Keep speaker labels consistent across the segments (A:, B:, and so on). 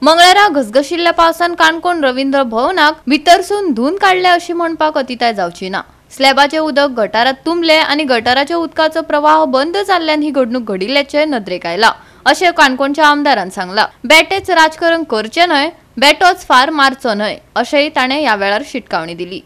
A: मंगळारा घसघशिल्ल्या पावसान काणकोण रवींद्र भवनाक भितरसून धुवन काढले अशी म्हणपाक अतिताय जावची ना। स्लॅबाचे उदक गटारात तुंबले आणि गटाराच्या उदकाचो प्रवाह बंद जाल्ल्यान ही घडणूक घडिल्ल्याचे नदरेक आयला अशें काणकोणच्या आमदारान सांगला। बेटेच राजकारण करचे न्हय, बेटोच फार मारचो न्हय अशेंय ताणें ह्या वेळार शिटकावणी दिली।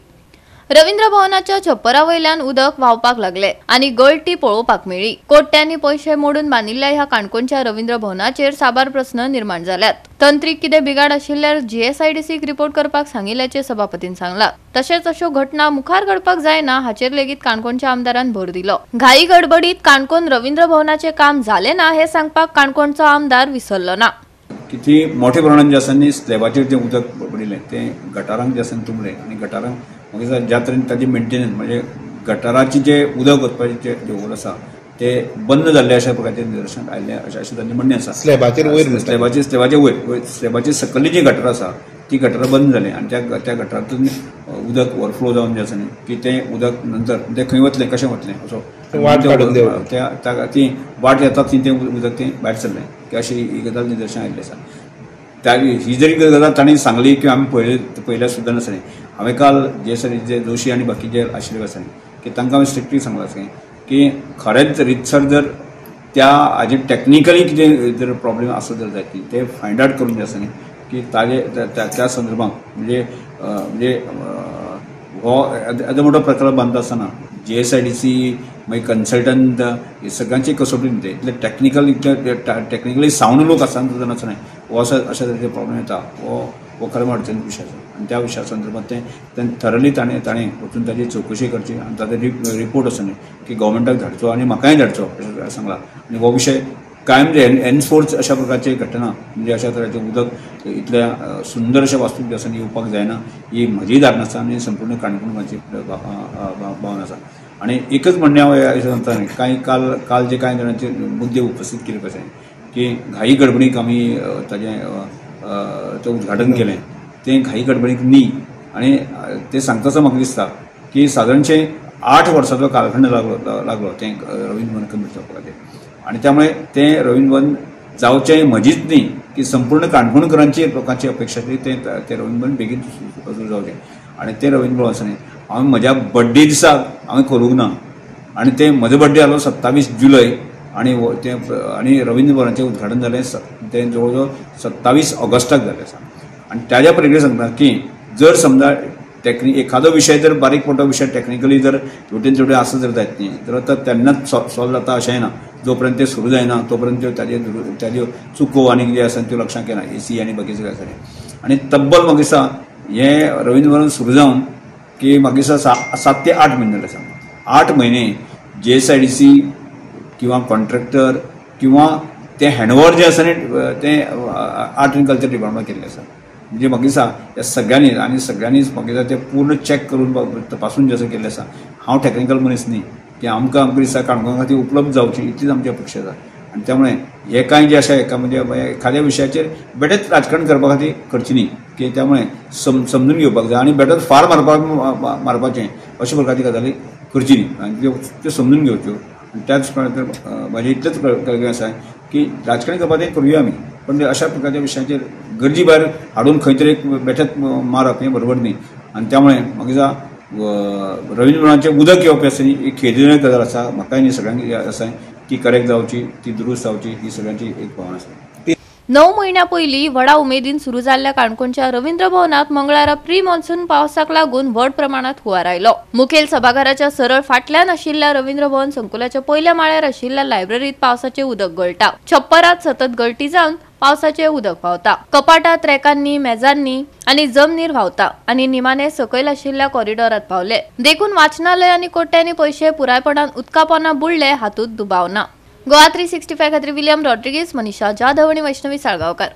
A: रवींद्र भवनाच्या छप्परा वयल्यान उदक व्हांवपाक लागले आणि गळटी पळोवपाक मेळ्ळी। कोट्यांनी पैसे मोडून बांदिल्ल्या ह्या काणकोणच्या रवींद्र भवनाचेर साबार प्रस्न निर्माण जाल्यात। तंत्रीक कितें बिगाड आशिल्ल्यार GSIDCक रिपोर्ट करपाक सांगिल्ल्याचे सभापतीन सांगला। तशेंच अश्यो घटना मुखार घडपाक जायना हाचेर लेगीत काणकोणच्या आमदारान भर दिलो। घाई गडबडीत काणकोण रवींद्र भवनाचे काम जाले ना हे सांगपाक काणकोणचो आमदार विसरलो ना।
B: किती मोठ्या प्रमाणात जे आसा न्ही स्लॅबाचेर जे उदक पडिल्लें ते गटारांक जे आसा तुंबलें आणि गटारांक मागीर ज्या तरेन ताची मेंटेनन्स म्हणजे गटाराची जे उदक वचपाचें जे होल आसा ते बंद जाल्ले अशा प्रकारचे निदर्शनाक आयिल्लें अशें तांचें म्हणणें आसा।
C: स्लॅबाचेर वयर
B: स्लॅबाचे वयर स्लॅबाची सकयली जी गटार आसा ती गटारां बंद जाली आणि त्या गटारांतून उदक ओवरफ्लो जावन जे आसा न्ही की तें उदक नंतर तें खंय वतलें कशें वतलें असो ती वाट येता ती तें उदक तें भायर सरलें की अशी ही गजाल निदर्शनाक आयिल्ली आसा। त्या ही जरी गजाल तांणी सांगली की आमी पयल्या सुद्दां नासलें। हांवें काल जे जोशी आनी बाकीचे आशिल्ले आसा की तांकां हांवें स्ट्रिक्टली सांगलां की खरेंच रितसर जर त्या हाजे टॅक्निकली कितें जर प्रॉब्लेम आसत जर जायत ते फायंड आउट करून जे आसा न्ही की त्या संदर्भात म्हणजे हो येदो मोठो प्रकल्प बांदता आसतना GSIDC मागीर कन्सल्टंट हे सगळ्यांची कसोटी न्ही इतले टॅक्निकली सावंड लोक आसता सुद्दां नासना हो अशा तरेचे प्रॉब्लेम येता हो खरें अडचणीचो विशय आसा आणि त्या विशया संदर्भात तें थरली ताणें वचून ताची चवकशी करची आनी ताचो रिपोर्ट आसा न्ही की गव्हर्मेंटाक धाडचो आनी म्हाकाय धाडचो अशें सांगलां। आनी हो विशय कायम म्हणजे एनफोर्स अशा प्रकारची घटना म्हणजे अशा तरेचे उदक इतल्या सुंदर अशा वास्तूक जे आसा येवपाक जायना ही म्हजी धारणा आसा आनी संपूर्ण काणकोणची भावना आसा। आणि एकच म्हणणें हांव सांगता काल जे कांय जाणांचे मुद्दे उपस्थित केले कशें की घाई गडबडीक आमी तें उद्घाटन केलें तें घाई गडबडीक न्ही आनी तें सांगतासतना म्हाका दिसता की सादारणशे 8 वर्सांचो कालखंड लागलो तें रवींद्र भवन कंप्लीट जावपाक आनी त्यामुळे तें रवींद्र भवन जावचें म्हजीच न्ही की संपूर्ण काणकोणकरांची लोकांची अपेक्षा ते रवींद्र भवन बेगीन सुरू जावचें आनी तें रवींद्र भवन आसा न्ही हांवें म्हज्या बर्थडे दिसाक हांवें करूंक ना आनी तें म्हजो बर्थडे जालो 27 जुलय आनी रवींद्र भवनाचें उद्घाटन जालें तें जवळ जवळ 27 ऑगस्टाक जालें आसा। आनी ताज्या पयलीं सांगता की जर समजा एखादो विशय जर बारीक मोठो विशय टॅक्निकली जर हेवटेन आसत जर जायत न्ही तर तेन्नाच सॉल्व जाता अशें ना। जोपर्यंत तें सुरू जायना तोपर्यंत ताज्यो चुको आनी कितें आसा त्यो लक्षांत येना AC आनी बाकीचें काय आसा आनी तब्बल म्हाका दिसता हें रवींद्र भवन सुरू जावन की म्हाका दिसता 7 ते 8 म्हयने जाले आसा। 8 म्हयने GSIDC किंवा कॉन्ट्रॅक्टर किंवा ते हँडओव्हर जे आसा न्ही तें आर्ट एंड कल्चर डिपार्टमेंट केल्लें आसा। म्हणजे म्हाका दिसता ह्या सगळ्यांनीच म्हाका दिसता तें पूर्ण चॅक करून तपासून जें आसा केल्लें आसा। हांव टॅक्निकल मनीस न्ही की आमकां दिसता काणकोणा खातीर उपलब्ध जावची इतलीच आमची अपेक्षा आसा आनी त्यामुळे हे कांय जे आसा म्हणजे एखाद्या विशयाचेर बेटेच राजकारण करपा खातीर करची न्ही की त्यामुळे समजून घेवपाक जाय आनी बेटर फार मारपाचें अशा प्रकारची गजाली करची न्ही आनी त्यो समजून घेवच्यो। त्याच म्हाजें इतलेंच कळगें आसा की राजकारण करपा तें करुया आमी पण अशा प्रकारच्या विशयाचेर गरजी भायर हाडून खंय तरी बेठेच मारप हें बरोबर न्ही आनी त्यामुळे म्हाका दिसता रवींद्र भवनाचें उदक येवप आसा ही खेदजनक गजाल आसा। म्हाकाय न्ही सगळ्यांक आसा ती करेक्ट जावची ती दुरुस्त जावची ही सगळ्यांची एक भावना आसा।
A: 9 महिन्यां पयलीं व्हडा उमेदीन सुरू जाल्ल्या काणकोणच्या रवींद्र भवनात मंगळारा प्री मॉन्सून पावसाक लागून व्हड प्रमाणात हुंवार आयलो। मुखेल सभाघराच्या सरळ फाटल्यान आशिल्ल्या रवींद्र भवन संकुलाच्या पयल्या माळ्यार आशिल्ल्या लायब्ररीत पावसाचें उदक गळटा। छप्परात सतत गळटी जावन पावसाचें उदक व्हांवता। कपाटात रॅकांनी मेजांनी आनी जमनीर व्हांवता आनी निमाणे सकयल आशिल्ल्या कॉरिडॉरात पावले। देखून वाचनालय आनी कोट्यांनी पैसे पुरायपणान उदकापोंदा बुडले हातूंत दुबाव ना। गोवा 365 खातीर विलियम रॉड्रिगीस, मनीषा जाधव आनी वैष्णवी साळगांवकार।